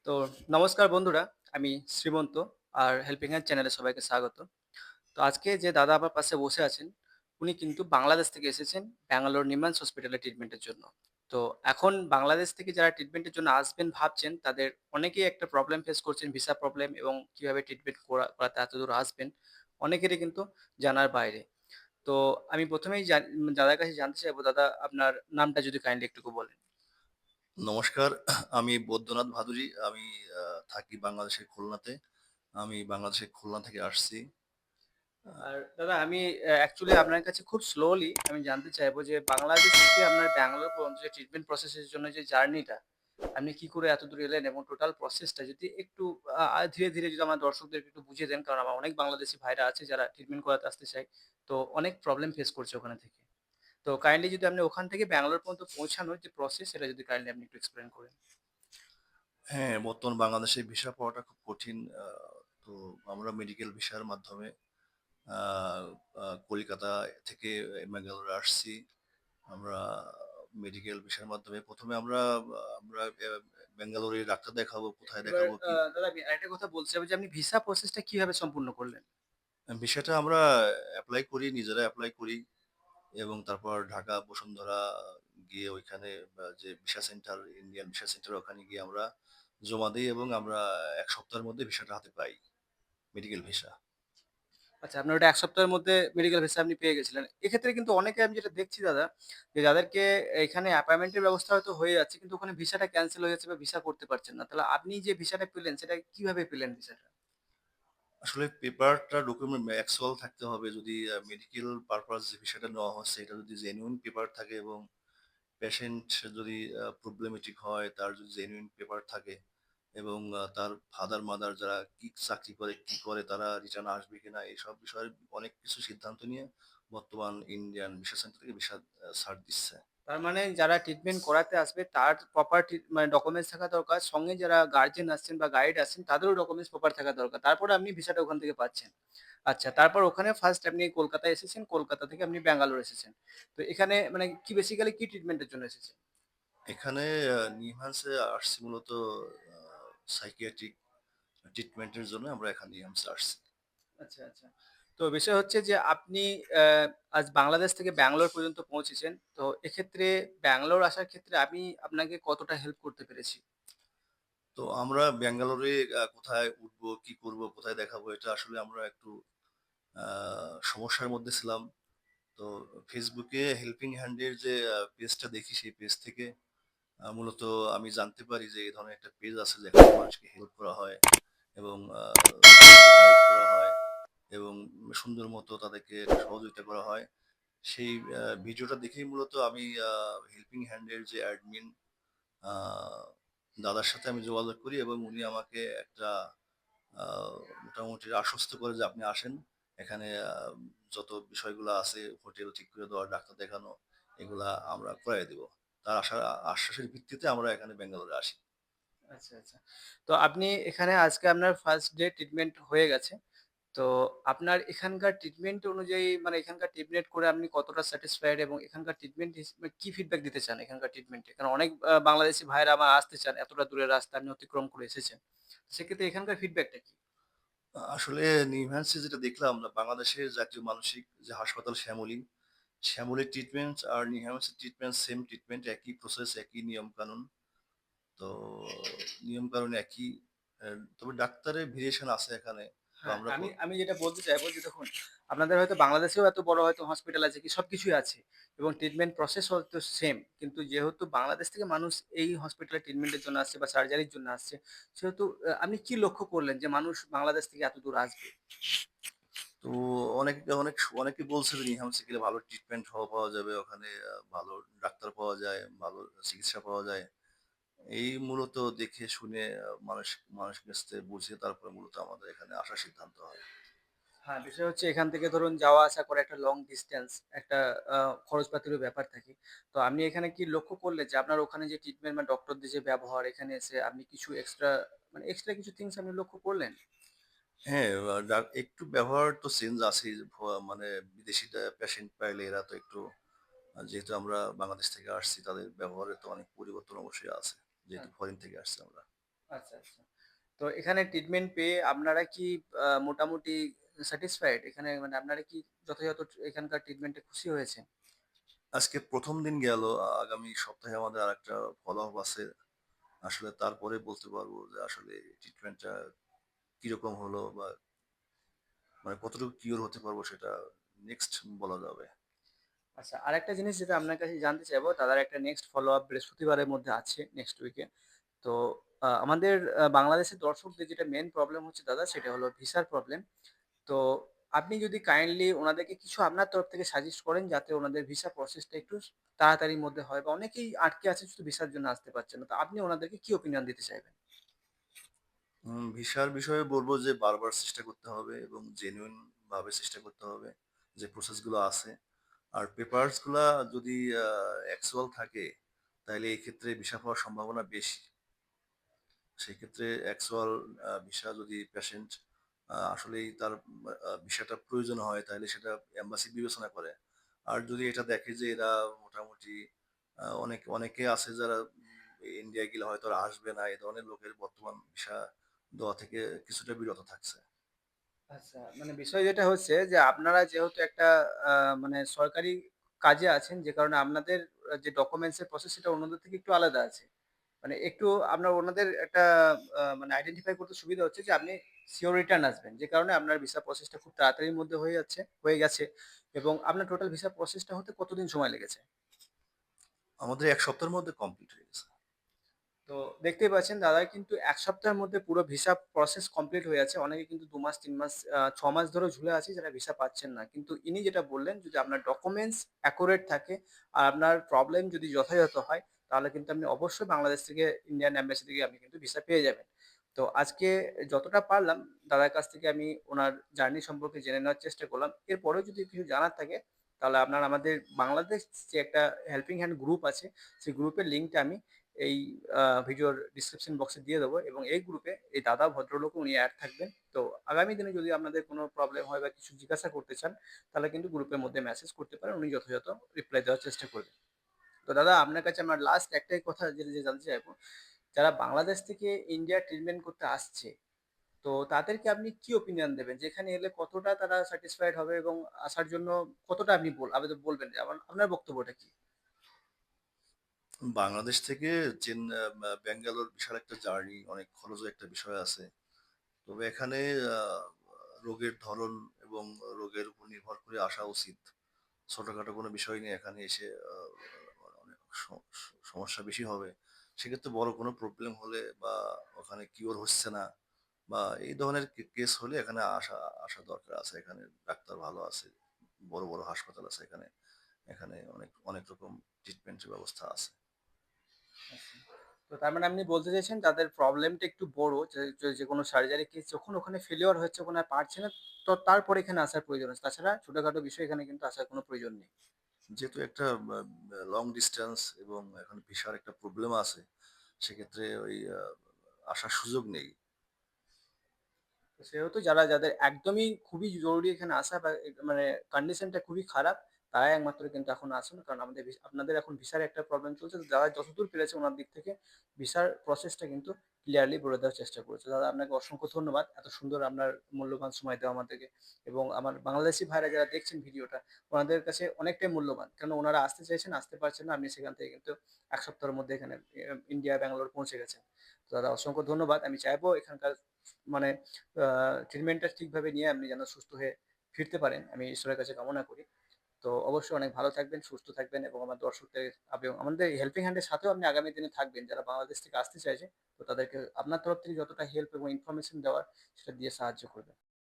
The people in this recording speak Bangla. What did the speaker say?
তো নমস্কার বন্ধুরা, আমি শ্রীমন্ত আর হেল্পিং হ্যান্ড চ্যানেলে সবাইকে স্বাগত। তো আজকে যে দাদা আমার পাশে বসে আছেন, উনি কিন্তু বাংলাদেশ থেকে এসেছেন ব্যাঙ্গালোর নিমহান্স হসপিটালে ট্রিটমেন্টের জন্য। তো এখন বাংলাদেশ থেকে যারা ট্রিটমেন্টের জন্য আসবেন ভাবছেন, তাদের অনেকেই একটা প্রবলেম ফেস করছেন, ভিসা প্রবলেম এবং কিভাবে ট্রিটমেন্ট করাতে এতদূর আসবেন, অনেকেরই কিন্তু জানার বাইরে। তো আমি প্রথমেই দাদার কাছে জানতে চাইবো, দাদা আপনার নামটা যদি কাইন্ডলি একটু বলেন। নমস্কার। আমি বৈদ্যনাথ ভাদুরী। আমি থাকি বাংলাদেশের খুলনাতে। আমি বাংলাদেশের খুলনা থেকে আসছি। আ আর দাদা আমি অ্যাকচুয়ালি আপনার কাছে খুব স্লোলি আমি জানতে চাইবো যে বাংলাদেশ থেকে আপনার ব্যাঙ্গালোর পর্যন্ত যে ট্রিটমেন্ট প্রসেসের জন্য যে জার্নিটা, আপনি কি করে এতদূর এলেন এবং টোটাল প্রসেসটা যদি একটু ধীরে, ধীরে যদি আমার দর্শকদেরকে একটু বুঝিয়ে দেন। কারণ আমার অনেক বাংলাদেশী ভাইরা আছে যারা ট্রিটমেন্ট করাতে আসতে চায়। তো অনেক প্রবলেম ফেস করছে ওখানে থেকে। তো কাইন্ডলি যদি আপনি ওখান থেকে ব্যাঙ্গালোর পর্যন্ত পৌঁছানোর যে প্রসেস সেটা যদি কাইন্ডলি আপনি একটু এক্সপ্লেইন করেন। হ্যাঁ, বর্তমান বাংলাদেশে ভিসা পাওয়াটা খুব কঠিন। তো আমরা মেডিকেল ভিসার মাধ্যমে আ আ কলকাতা থেকে ম্যাঙ্গালোরে আসছি। আমরা মেডিকেল ভিসার মাধ্যমে ১ম এ আমরা ব্যাঙ্গালোরে ডাক্তার দেখাবো, কোথায় এবার দেখাবো কি দাদা আমি আরেকটা কথা বলতে চাইবো যে আপনি ভিসা প্রসেসটা কিভাবে সম্পূর্ণ করলেন? ভিসাটা আমরা এপ্লাই করি, নিজেরা এপ্লাই করি। এবং তারপর ঢাকা বসুন্ধরা গিয়ে ওইখানে যে visa centre, Indian visa centre ওখানে গিয়ে আমরা জমা দেই এবং আমরা ১ সপ্তাহের মধ্যে ভিসাটা হাতে পাই। Medical visa. আচ্ছা, আপনার ওটা ১ সপ্তাহের মধ্যে মেডিকেল ভিসা আপনি পেয়ে গেছিলেন। এক্ষেত্রে কিন্তু অনেকে আমি যেটা দেখছি দাদা, যে যাদেরকে এখানে অ্যাপয়েন্টমেন্টের ব্যবস্থা হয়তো হয়ে যাচ্ছে কিন্তু ওখানে ভিসাটা ক্যানসেল হয়ে যাচ্ছে বা ভিসা করতে পারছেন না। তাহলে আপনি যে ভিসাটা পেলেন সেটা কিভাবে পেলেন ভিসাটা? আসলে পেপারটা ডকুমেন্ট অ্যাকচুয়াল থাকতে হবে। যদি মেডিকেল পারপাস যে ভিসাটা নেওয়া হচ্ছে এটা যদি জেনুইন পেপার থাকে এবং পেশেন্ট যদি প্রবলেমেটিক হয়, তার যদি জেনুইন পেপার থাকে এবং তার ফাদার-মাদার যারা কি চাকরি করে, কি করে, তারা রিটার্ন আসবে কিনা এসব বিষয়ে অনেক কিছু সিদ্ধান্ত নিয়ে বর্তমান ইন্ডিয়ান ভিসা সেন্টার থেকে ভিসা ছাড় দিচ্ছে। তার মানে যারা ট্রিটমেন্ট করাতে আসবে তার প্রপার মানে ডকুমেন্টস থাকা দরকার। সঙ্গে যারা গার্ডিয়ান আসছেন বা গাইড আসছেন তাদেরও ডকুমেন্টস প্রপার থাকা দরকার। তারপরে আপনি ভিসাটা ওখান থেকে পাচ্ছেন। আচ্ছা, তারপর ওখানে ফার্স্ট আপনি কলকাতায় এসেছেন, কলকাতা থেকে আপনি ব্যাঙ্গালোর এসেছেন। তো এখানে মানে কি বেসিক্যালি কি ট্রিটমেন্টের জন্য এসেছেন? এখানে নিমহান্সে আসছি মূলত আ সাইকিয়াট্রিক ট্রিটমেন্টের জন্য আমরা এখানে নিমহান্সে আসছি। আচ্ছা, আচ্ছা। তো বিষয় হচ্ছে যে আপনি আজ বাংলাদেশ থেকে ব্যাঙ্গালোর পর্যন্ত পৌঁছেছেন। তো এক্ষেত্রে ব্যাঙ্গালোর আসার ক্ষেত্রে আমি আপনাকে কতটা হেল্প করতে পেরেছি? তো আমরা ব্যাঙ্গালোরে কোথায় উঠবো, কি করব, কোথায় দেখাবো এটা আসলে আমরা একটু আ সমস্যার মধ্যে ছিলাম। তো ফেসবুকে হেল্পিং হ্যান্ড এর যে পেজটা দেখি সেই পেজ থেকে মূলত আমি জানতে পারি যে এই ধরনের একটা পেজ আছে যেখানে মানুষকে হেল্প করা হয় এবং তাদেরকে গাইড করা হয় এবং সুন্দর মতো তাদেরকে সহযোগিতা করা হয়। সেই ভিডিওটা দেখেই মূলত আমি হেল্পিং হ্যান্ড এর যে অ্যাডমিন আ দাদার সাথে আমি যোগাযোগ করি এবং উনি আমাকে একটা আ মোটামুটি আশ্বস্ত করে যে, "আপনি আসেন। এখানে যত বিষয়গুলা আছে হোটেল ঠিক করে দেওয়া, ডাক্তার দেখানো এগুলা আমরা করায় দিব।" তার আশ্বাসের ভিত্তিতে আমরা এখানে ব্যাঙ্গালোরে আসি। আচ্ছা, আচ্ছা। তো আপনি এখানে আজকে আপনার ফার্স্ট ডে ট্রিটমেন্ট হয়ে গেছে। তো আপনার এখানকার ট্রিটমেন্ট অনুযায়ী মানে এখানকার ট্রিটমেন্ট করে আপনি কতটা স্যাটিসফাইড এবং এখানকার ট্রিটমেন্ট মানে কি ফিডব্যাক দিতে চান এখানকার ট্রিটমেন্টে? কারণ অনেক বাংলাদেশী ভাইরা আমার আসতে চান, এতটা দূরের রাস্তা আপনি অতিক্রম করে এসেছেন। সেক্ষেত্রে এখানকার ফিডব্যাকটা কি? আসলে নিমহ্যান্সে যেটা দেখলাম না বাংলাদেশের জাতীয় মানসিক যে হাসপাতাল শ্যামলী, শ্যামলীর ট্রিটমেন্ট আর নিমহ্যান্সের ট্রিটমেন্ট সেম ট্রিটমেন্ট, একই প্রসেস, একই নিয়মকানুন। তো নিয়মকানুন একই। তবে ডাক্তারের ভেরিয়েশন আছে এখানে। তো হ্যাঁ, আমরা আমি আমি যেটা বলতে চাইবো যে দেখুন, আপনাদের হয়তো বাংলাদেশেও এত বড় হয়তো হসপিটাল আছে কি সবকিছুই আছে এবং ট্রিটমেন্ট প্রসেস হয়তো সেম। কিন্তু যেহেতু বাংলাদেশ থেকে মানুষ এই হসপিটালে ট্রিটমেন্টের জন্য আসছে বা সার্জারির জন্য আসছে, সেহেতু আপনি কি লক্ষ্য করলেন যে মানুষ বাংলাদেশ থেকে এত দূর আসবে? তো অনেকে বলছে যে নিহামসে গেলে ভালো ট্রিটমেন্ট পাওয়া যাবে। ওখানে ভালো ডাক্তার পাওয়া যায়, ভালো চিকিৎসা পাওয়া যায়। এই মূলত দেখে শুনে মানুষের কাছ থেকে বুঝে তারপরে মূলত আমাদের এখানে আসার সিদ্ধান্ত হয়। হ্যাঁ, বিষয় হচ্ছে এখান থেকে ধরুন যাওয়া আসা করে একটা লং ডিসট্যান্স একটা আ খরচপাতিরও ব্যাপার থাকে। তো আপনি এখানে কি লক্ষ্য করলেন যে আপনার ওখানে যে ট্রিটমেন্ট বা ডক্টরদের যে ব্যবহার এখানে এসে আপনি কিছু এক্সট্রা মানে এক্সট্রা কিছু থিংস আপনি লক্ষ্য করলেন? হ্যাঁ, একটু ব্যবহার তো চেঞ্জ আছেই। মানে বিদেশি পেশেন্ট পাইলে এরা তো একটু যেহেতু আমরা বাংলাদেশ থেকে আসছি তাদের ব্যবহারে তো অনেক পরিবর্তন অবশ্যই আছে। যেহেতু হ্যাঁ। ফরেন থেকে আসছি আমরা। আচ্ছা, আচ্ছা। তো এখানে ট্রিটমেন্ট পেয়ে আপনারা কি মোটামুটি স্যাটিসফাইড? এখানে মানে আপনারা কি যথাযথ এখানকার ট্রিটমেন্টে খুশি হয়েছেন? আজকে ১ম দিন গেল। আগামী সপ্তাহে আমাদের আরেকটা ফলো-আপ আছে। আসলে তারপরে বলতে পারবো যে আসলে ট্রিটমেন্টটা কিরকম হলো বা মানে কতটুকু কিওর হতে পারবো সেটা নেক্সট বলা যাবে। আচ্ছা, আরেকটা জিনিস যেটা আপনার কাছে জানতে চাইবো, দাদার একটা নেক্সট ফলো আপ বৃহস্পতিবারের মধ্যে আছে, নেক্সট উইকে। তো আমাদের বাংলাদেশের দর্শকদের যেটা মেইন প্রবলেম হচ্ছে দাদা, সেটা হলো ভিসার প্রবলেম। তো আপনি যদি কাইন্ডলি ওনাদেরকে কিছু আপনার তরফ থেকে সাজেস্ট করেন, যাতে ওনাদের ভিসা প্রসেসটা একটু তাড়াতাড়ির মধ্যে হয়, বা অনেকেই আটকে আছে শুধু ভিসার জন্য আসতে পারছে না। তো আপনি ওনাদেরকে কি ওপিনিয়ন দিতে চাইবেন? ভিসার বিষয়ে বলব যে বারবার চেষ্টা করতে হবে এবং জেনুইন ভাবে চেষ্টা করতে হবে যে প্রসেস গুলো আছে। আর পেপারস গুলা যদি অ্যাকচুয়াল থাকে তাইলে এই ক্ষেত্রে ভিসা পাওয়ার সম্ভাবনা বেশি। সেক্ষেত্রে অ্যাকচুয়াল ভিসা যদি পেশেন্ট আসলেই তার ভিসাটা প্রয়োজন হয় তাহলে সেটা এম্বাসি বিবেচনা করে। আর যদি এটা দেখে যে এরা মোটামুটি অনেকে আছে যারা ইন্ডিয়ায় গেলে হয়তো আর আসবে না, এই ধরনের লোকের বর্তমান ভিসা দেওয়া থেকে কিছুটা বিরত থাকছে। আচ্ছা, মানে বিষয় যেটা হচ্ছে যে আপনারা যেহেতু একটা মানে সরকারি কাজে আছেন, যে কারণে আপনাদের যে ডকুমেন্টস এর প্রসেস সেটা অন্যদের থেকে একটু আলাদা আছে। মানে একটু আপনার ওনাদের একটা মানে আইডেন্টিফাই করতে সুবিধা হচ্ছে যে আপনি সিওর রিটার্ন আসবেন। যে কারণে আপনার ভিসা প্রসেসটা খুব তাড়াতাড়ির মধ্যে হয়ে গেছে, এবং আপনার টোটাল ভিসা প্রসেসটা হতে কতদিন সময় লেগেছে? আমাদের ১ সপ্তাহের মধ্যে কমপ্লিট হয়ে গেছে। তো দেখতেই পাচ্ছেন দাদার কিন্তু ১ সপ্তাহের মধ্যে পুরো ভিসা প্রসেস কমপ্লিট হয়ে যাচ্ছে। অনেকে কিন্তু ২ মাস, ৩ মাস, ৬ মাস ধরেও ঝুলে আছে যারা ভিসা পাচ্ছেন না। কিন্তু ইনি যেটা বললেন, যদি আপনার ডকুমেন্টস অ্যাকুরেট থাকে আর আপনার প্রবলেম যদি যথাযথ হয়, তাহলে কিন্তু আপনি অবশ্যই বাংলাদেশ থেকে, ইন্ডিয়ান এম্বাসি থেকে আপনি কিন্তু ভিসা পেয়ে যাবেন। তো আজকে যতটা পারলাম দাদার কাছ থেকে আমি ওনার জার্নি সম্পর্কে জেনে নেওয়ার চেষ্টা করলাম। এরপরেও যদি কিছু জানার থাকে, তাহলে আপনার আমাদের বাংলাদেশ যে একটা হেল্পিং হ্যান্ড গ্রুপ আছে, সেই গ্রুপের লিঙ্কটা আমি এই ভিডিওর ডিসক্রিপশন বক্সে দিয়ে দেবো, এবং এই গ্রুপে এই দাদা ভদ্রলোক উনি অ্যাড থাকবেন। তো আগামী দিনে যদি আপনাদের কোনো প্রবলেম হয় বা কিছু জিজ্ঞাসা করতে চান, তাহলে কিন্তু গ্রুপের মধ্যে মেসেজ করতে পারেন, উনি যথাযথ রিপ্লাই দেওয়ার চেষ্টা করবেন। তো দাদা আপনার কাছে আমার লাস্ট একটাই কথা যেটা যে জানতে চাইবো, যারা বাংলাদেশ থেকে ইন্ডিয়া ট্রিটমেন্ট করতে আসছে, তো তাদেরকে আপনি কি ওপিনিয়ন দেবেন? যে এখানে এলে কতটা তারা স্যাটিসফাইড হবে, এবং আসার জন্য কতটা আপনি আবেদন বলবেন যে আপনার বক্তব্যটা কি? বাংলাদেশ থেকে ব্যাঙ্গালোর বিশাল একটা জার্নি, অনেক খরচের একটা বিষয় আছে। তবে এখানে আ রোগের ধরন এবং রোগের উপর নির্ভর করে আসা উচিত। ছোটখাটো কোনো বিষয় নিয়ে এখানে এসে অনেক সমস্যা বেশি হবে। সেক্ষেত্রে বড় কোনো প্রবলেম হলে বা ওখানে কিওর হচ্ছে না বা এই ধরনের কেস হলে এখানে আসা আসা দরকার আছে। এখানে ডাক্তার ভালো আছে। বড় হাসপাতাল আছে এখানে। এখানে অনেক অনেক রকম ট্রিটমেন্টের ব্যবস্থা আছে। আচ্ছা। তো তার মানে আপনি বলতে চাইছেন তাদের প্রবলেমটা একটু বড়, যে যেকোনো সার্জারি কেস যখন ওখানে ফেলিওর হচ্ছে, ওখানে আর পারছে না, তো তারপরে এখানে আসার প্রয়োজন আছে। তাছাড়া ছোটখাটো বিষয় এখানে কিন্তু আসার কোনো প্রয়োজন নেই। যেহেতু একটা লং ডিসট্যান্স এবং এখন ভিসার একটা প্রবলেম আছে, সেক্ষেত্রে ওই আসার সুযোগ নেই। তো সেহেতু যাদের একদমই খুবই জরুরি এখানে আসা, বা মানে কন্ডিশনটা খুবই খারাপ, তারাই একমাত্র কিন্তু এখন আসুন। কারণ আমাদের আপনাদের এখন ভিসার একটা প্রবলেম চলছে। তো যারা যতদূর পেরেছে ওনার দিক থেকে ভিসার প্রসেসটা কিন্তু ক্লিয়ারলি বলে দেওয়ার চেষ্টা করেছে। দাদা আপনাকে অসংখ্য ধন্যবাদ। এত সুন্দর আপনার মূল্যবান সময় দেওয়া আমাদেরকে, এবং আমার বাংলাদেশী ভাইরা যারা দেখছেন ভিডিওটা, ওনাদের কাছে অনেকটাই মূল্যবান। কেন ওনারা আসতে চাইছেন, আসতে পারছেন না। আপনি সেখান থেকে কিন্তু ১ সপ্তাহের মধ্যে এখানে ইন্ডিয়া, ব্যাঙ্গালোর পৌঁছে গেছেন। তো দাদা অসংখ্য ধন্যবাদ। আমি চাইবো এখানকার মানে ট্রিটমেন্টটা ঠিকভাবে নিয়ে আপনি যেন সুস্থ হয়ে ফিরতে পারেন, আমি ঈশ্বরের কাছে কামনা করি। তো অবশ্যই অনেক ভালো থাকবেন, সুস্থ থাকবেন, এবং আমার দর্শকদের এবং আমাদের হেল্পিং হ্যান্ডের সাথেও আপনি আগামী দিনে থাকবেন। যারা বাংলাদেশ থেকে আসতে চাইছে, তো তাদেরকে আপনার তরফ থেকে যতটা হেল্প এবং ইনফরমেশন দেওয়ার, সেটা দিয়ে সাহায্য করবেন।